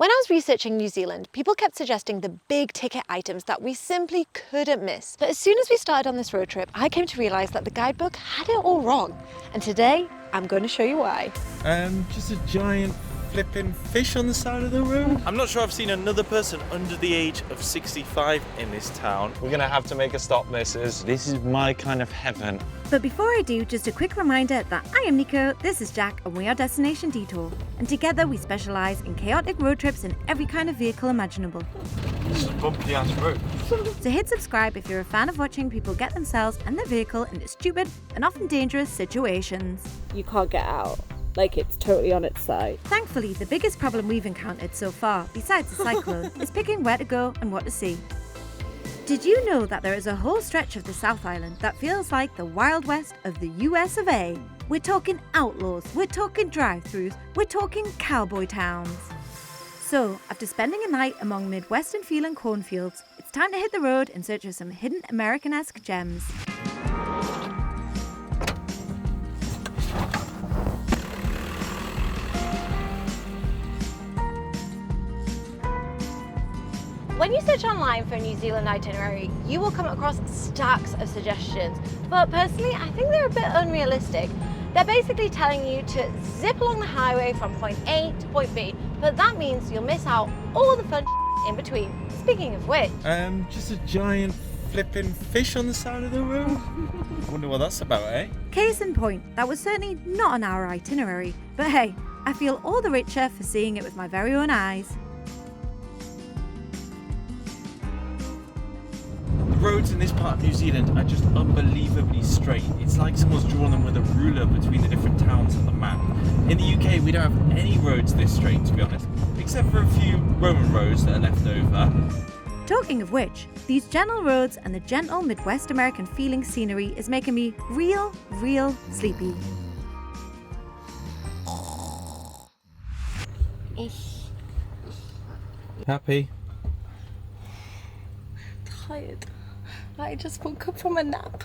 When I was researching New Zealand, people kept suggesting the big ticket items that we simply couldn't miss. But as soon as we started on this road trip, I came to realise that the guidebook had it all wrong. And today, I'm going to show you why. Just a giant flipping fish on the side of the road. I'm not sure I've seen another person under the age of 65 in this town. We're gonna have to make a stop, missus. This is my kind of heaven. But before I do, just a quick reminder that I am Nico, this is Jack, and we are Destination Detour. And together we specialise in chaotic road trips in every kind of vehicle imaginable. This is a bumpy ass road. So hit subscribe if you're a fan of watching people get themselves and their vehicle into stupid and often dangerous situations. You can't get out. Like, it's totally on its side. Thankfully, the biggest problem we've encountered so far, besides the cyclone, is picking where to go and what to see. Did you know that there is a whole stretch of the South Island that feels like the Wild West of the US of A? We're talking outlaws, we're talking drive-thrus, we're talking cowboy towns. So, after spending a night among Midwestern feeling cornfields, it's time to hit the road in search of some hidden American-esque gems. When you search online for a New Zealand itinerary, you will come across stacks of suggestions. But personally, I think they're a bit unrealistic. They're basically telling you to zip along the highway from point A to point B, but that means you'll miss out all the fun in between. Speaking of which... Just a giant flipping fish on the side of the road. Wonder what that's about, eh? Case in point, that was certainly not on our itinerary. But hey, I feel all the richer for seeing it with my very own eyes. The roads in this part of New Zealand are just unbelievably straight. It's like someone's drawn them with a ruler between the different towns on the map. In the UK, we don't have any roads this straight, to be honest, except for a few Roman roads that are left over. Talking of which, these gentle roads and the gentle Midwest American feeling scenery is making me real sleepy. Happy? Tired. I just woke up from a nap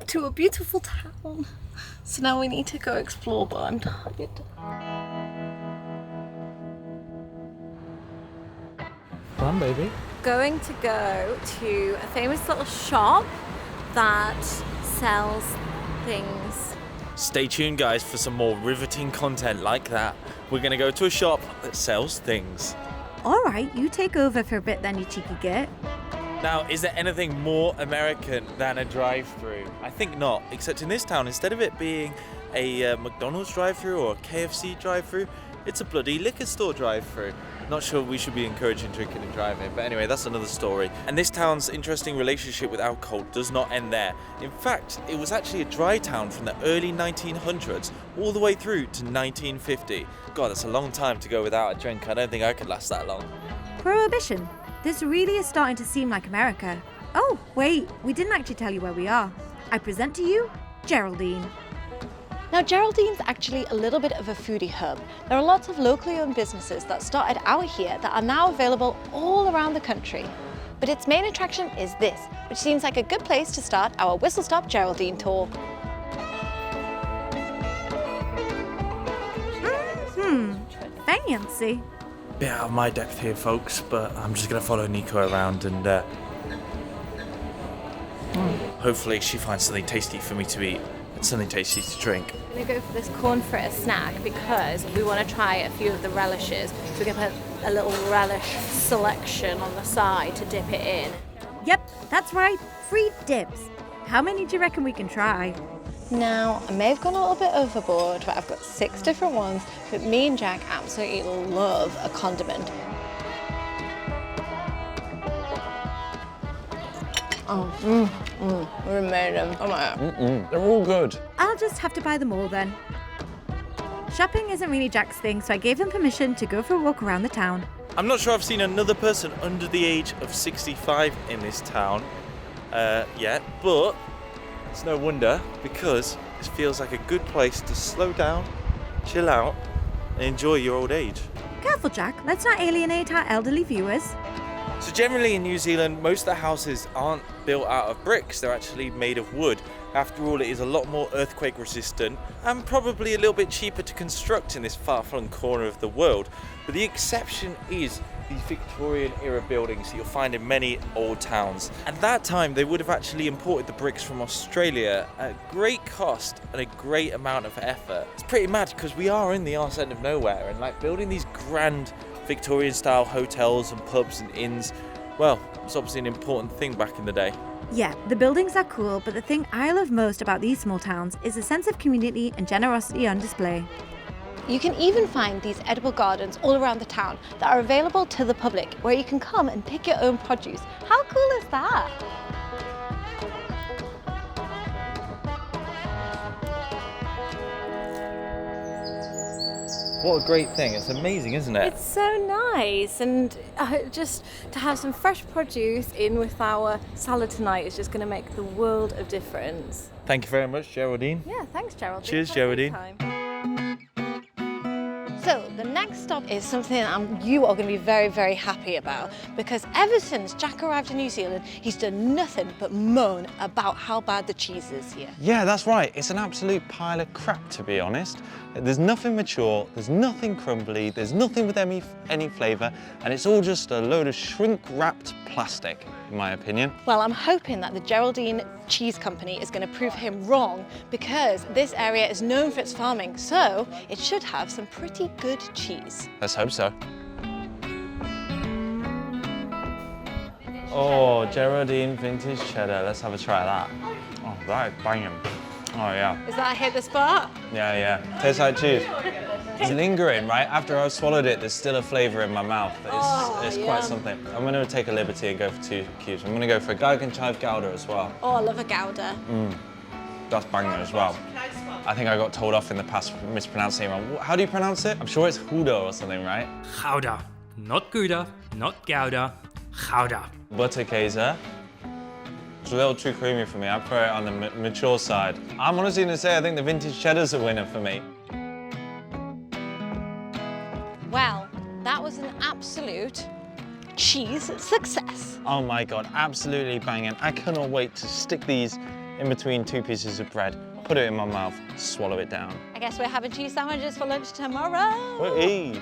to a beautiful town. So now we need to go explore, but I'm tired. Come on, baby. Going to go to a famous little shop that sells things. Stay tuned, guys, for some more riveting content like that. We're going to go to a shop that sells things. Alright, you take over for a bit then, you cheeky git. Now, is there anything more American than a drive-through? I think not, except in this town, instead of it being a McDonald's drive-through or a KFC drive-through, it's a bloody liquor store drive-through. Not sure we should be encouraging drinking and driving, but anyway, that's another story. And this town's interesting relationship with alcohol does not end there. In fact, it was actually a dry town from the early 1900s all the way through to 1950. God, that's a long time to go without a drink. I don't think I could last that long. Prohibition. This really is starting to seem like America. Oh, wait, we didn't actually tell you where we are. I present to you, Geraldine. Now, Geraldine's actually a little bit of a foodie hub. There are lots of locally owned businesses that started out here that are now available all around the country. But its main attraction is this, which seems like a good place to start our Whistle Stop Geraldine tour. Fancy. Bit out of my depth here, folks, but I'm just going to follow Nico around and hopefully she finds something tasty for me to eat and something tasty to drink. I'm going to go for this corn fritter snack because we want to try a few of the relishes. So we're going to put a little relish selection on the side to dip it in. Yep, that's right, free dips. How many do you reckon we can try? Now, I may have gone a little bit overboard, but I've got 6 different ones, but me and Jack absolutely love a condiment. We made them. Oh my God. They're all good. I'll just have to buy them all then. Shopping isn't really Jack's thing, so I gave him permission to go for a walk around the town. I'm not sure I've seen another person under the age of 65 in this town yet, but it's no wonder because this feels like a good place to slow down, chill out, and enjoy your old age. Careful, Jack. Let's not alienate our elderly viewers. So generally in New Zealand, most of the houses aren't built out of bricks, they're actually made of wood. After all, it is a lot more earthquake resistant and probably a little bit cheaper to construct in this far-flung corner of the world. But the exception is these Victorian era buildings that you'll find in many old towns. At that time, they would have actually imported the bricks from Australia at great cost and a great amount of effort. It's pretty mad because we are in the arse end of nowhere, and like building these grand Victorian style hotels and pubs and inns, well, it's obviously an important thing back in the day. Yeah, the buildings are cool, but the thing I love most about these small towns is the sense of community and generosity on display. You can even find these edible gardens all around the town that are available to the public, where you can come and pick your own produce. How cool is that? What a great thing. It's amazing, isn't it? It's so nice, and just to have some fresh produce in with our salad tonight is just going to make the world of difference. Thank you very much, Geraldine. Yeah, thanks, Geraldine. Cheers, Have a great Geraldine. time. So the next stop is something you are going to be very, very happy about, because ever since Jack arrived in New Zealand, he's done nothing but moan about how bad the cheese is here. Yeah, that's right. It's an absolute pile of crap, to be honest. There's nothing mature, there's nothing crumbly, there's nothing with any flavour, and it's all just a load of shrink-wrapped plastic, in my opinion. Well, I'm hoping that the Geraldine Cheese Company is going to prove him wrong, because this area is known for its farming, so it should have some pretty good cheese. Let's hope so. Oh, Geraldine vintage cheddar. Let's have a try of that. Oh, that is banging. Oh, yeah. Is that hit the spot? Yeah. Tastes like cheese. It's lingering, right? After I've swallowed it, there's still a flavour in my mouth. It's quite something. I'm going to take a liberty and go for 2 cubes. I'm going to go for a Gargan chive Gouda as well. Oh, I love a Gouda. That's banging as well. I think I got told off in the past for mispronouncing it. How do you pronounce it? I'm sure it's Hudo or something, right? Gouda. Not Gouda, not Gouda. Gouda. Butter Kaiser. It's a little too creamy for me. I prefer it on the mature side. I'm honestly going to say I think the vintage cheddar's a winner for me. Well, that was an absolute cheese success. Oh my God, absolutely banging. I cannot wait to stick these in between 2 pieces of bread, put it in my mouth, swallow it down. I guess we're having cheese sandwiches for lunch tomorrow. Hey.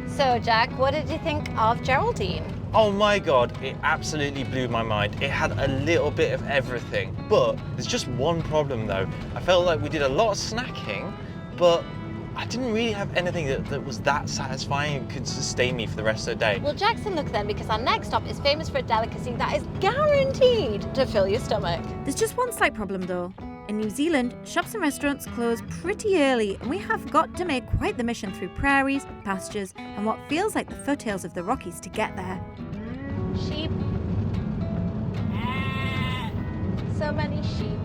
So, Jack, what did you think of Geraldine? Oh my God, it absolutely blew my mind. It had a little bit of everything, but there's just one problem though. I felt like we did a lot of snacking, but I didn't really have anything that was that satisfying and could sustain me for the rest of the day. Well, Jackson, look then, because our next stop is famous for a delicacy that is guaranteed to fill your stomach. There's just one slight problem though. In New Zealand, shops and restaurants close pretty early, and we have got to make quite the mission through prairies, pastures, and what feels like the foothills of the Rockies to get there. Sheep. So many sheep.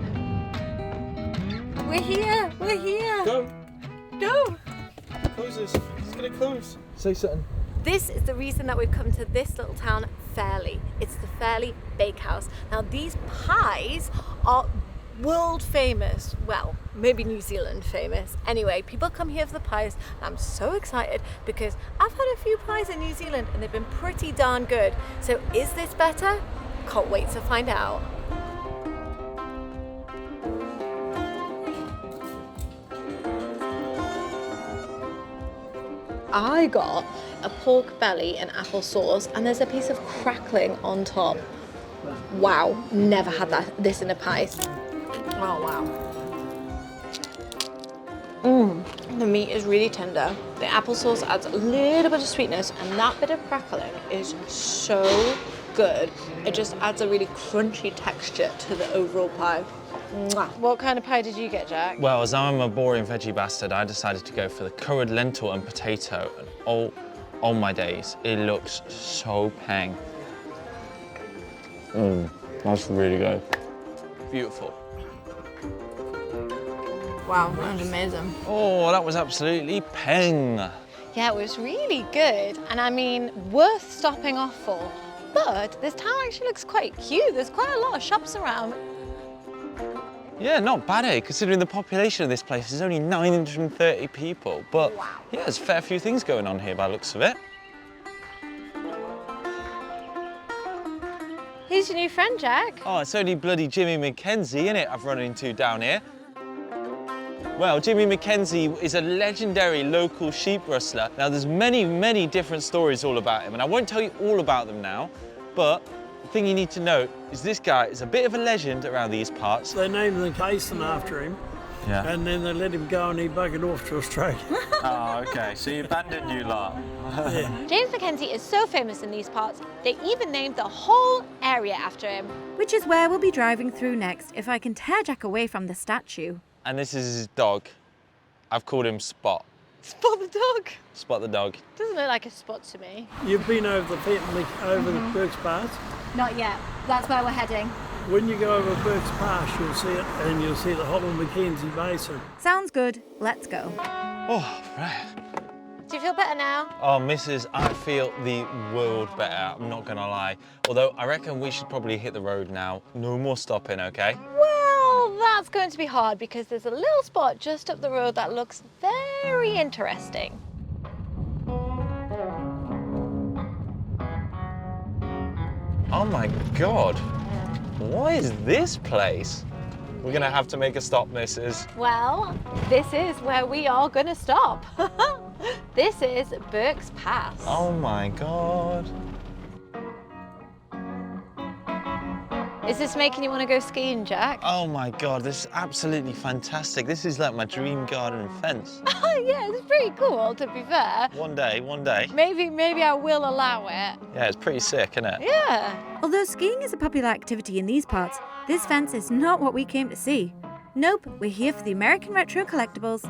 We're here, we're here. Go. Go. Close this. It's going to close. Say something. This is the reason that we've come to this little town, Fairley. It's the Fairley Bakehouse. Now, these pies are world famous. Well, maybe New Zealand famous. Anyway, people come here for the pies. And I'm so excited because I've had a few pies in New Zealand and they've been pretty darn good. So is this better? Can't wait to find out. I got a pork belly and apple sauce, and there's a piece of crackling on top. Wow, never had this in a pie. Oh wow. The meat is really tender. The applesauce adds a little bit of sweetness, and that bit of crackling is so good. It just adds a really crunchy texture to the overall pie. Mwah. What kind of pie did you get, Jack? Well, as I'm a boring veggie bastard, I decided to go for the curried lentil and potato. And oh my days, it looks so pang. That's really good. Beautiful. Wow, that was amazing. Oh, that was absolutely peng. Yeah, it was really good, and I mean, worth stopping off for. But this town actually looks quite cute. There's quite a lot of shops around. Yeah, not bad, eh? Considering the population of this place is only 930 people. But yeah, there's a fair few things going on here by the looks of it. Who's your new friend, Jack? Oh, it's only bloody Jimmy Mackenzie, innit, I've run into down here. Well, Jimmy Mackenzie is a legendary local sheep rustler. Now, there's many, many different stories all about him, and I won't tell you all about them now, but the thing you need to know is this guy is a bit of a legend around these parts. They named the basin after him, and then they let him go and he buggered off to Australia. Oh, okay. So you abandoned you lot. Yeah. James Mackenzie is so famous in these parts, they even named the whole area after him. Which is where we'll be driving through next if I can tear Jack away from the statue. And this is his dog. I've called him Spot. Spot the dog. Spot the dog. Doesn't look like a spot to me. You've been over the Burkes Pass. Not yet. That's where we're heading. When you go over Burkes Pass, you'll see it, and you'll see the Holland Mackenzie Basin. Sounds good. Let's go. Oh, right. Do you feel better now? Oh, Mrs., I feel the world better, I'm not gonna lie. Although, I reckon we should probably hit the road now. No more stopping, okay? Well, that's going to be hard because there's a little spot just up the road that looks very interesting. Oh my God. What is this place? We're gonna have to make a stop, Mrs. Well, this is where we are going to stop. This is Burkes Pass. Oh my God. Is this making you want to go skiing, Jack? Oh my God, this is absolutely fantastic. This is like my dream garden fence. Yeah, it's pretty cool, to be fair. One day, one day. Maybe I will allow it. Yeah, it's pretty sick, isn't it? Yeah. Although skiing is a popular activity in these parts, this fence is not what we came to see. Nope, we're here for the American retro collectibles,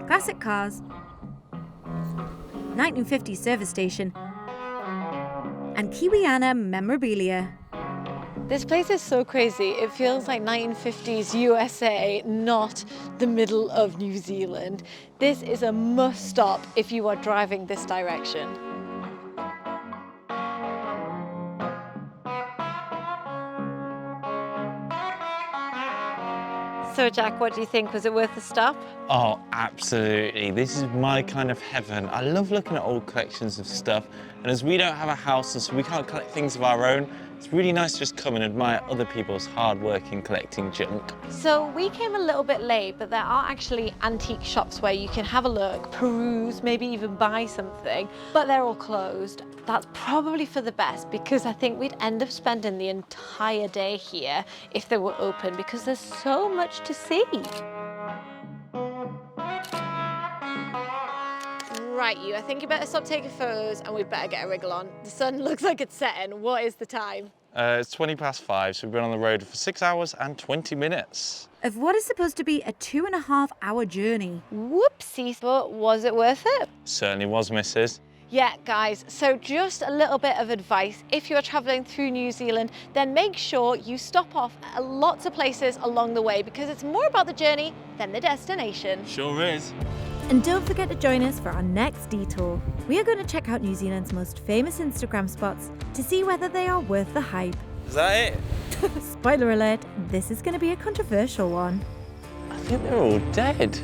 classic cars, 1950s service station, and Kiwiana memorabilia. This place is so crazy. It feels like 1950s USA, not the middle of New Zealand. This is a must stop if you are driving this direction. So Jack, what do you think? Was it worth the stop? Oh, absolutely. This is my kind of heaven. I love looking at old collections of stuff. And as we don't have a house, and so we can't collect things of our own, it's really nice to just come and admire other people's hard work in collecting junk. So we came a little bit late, but there are actually antique shops where you can have a look, peruse, maybe even buy something, but they're all closed. That's probably for the best because I think we'd end up spending the entire day here if they were open because there's so much to see. Right, I think you better stop taking photos and we'd better get a wriggle on. The sun looks like it's setting. What is the time? It's 20 past 5, so we've been on the road for 6 hours and 20 minutes. Of what is supposed to be a 2.5-hour journey. Whoopsie, but was it worth it? Certainly was, Mrs. Yeah, guys, so just a little bit of advice. If you're traveling through New Zealand, then make sure you stop off at lots of places along the way because it's more about the journey than the destination. Sure is. And don't forget to join us for our next detour. We are going to check out New Zealand's most famous Instagram spots to see whether they are worth the hype. Is that it? Spoiler alert, this is going to be a controversial one. I think they're all dead.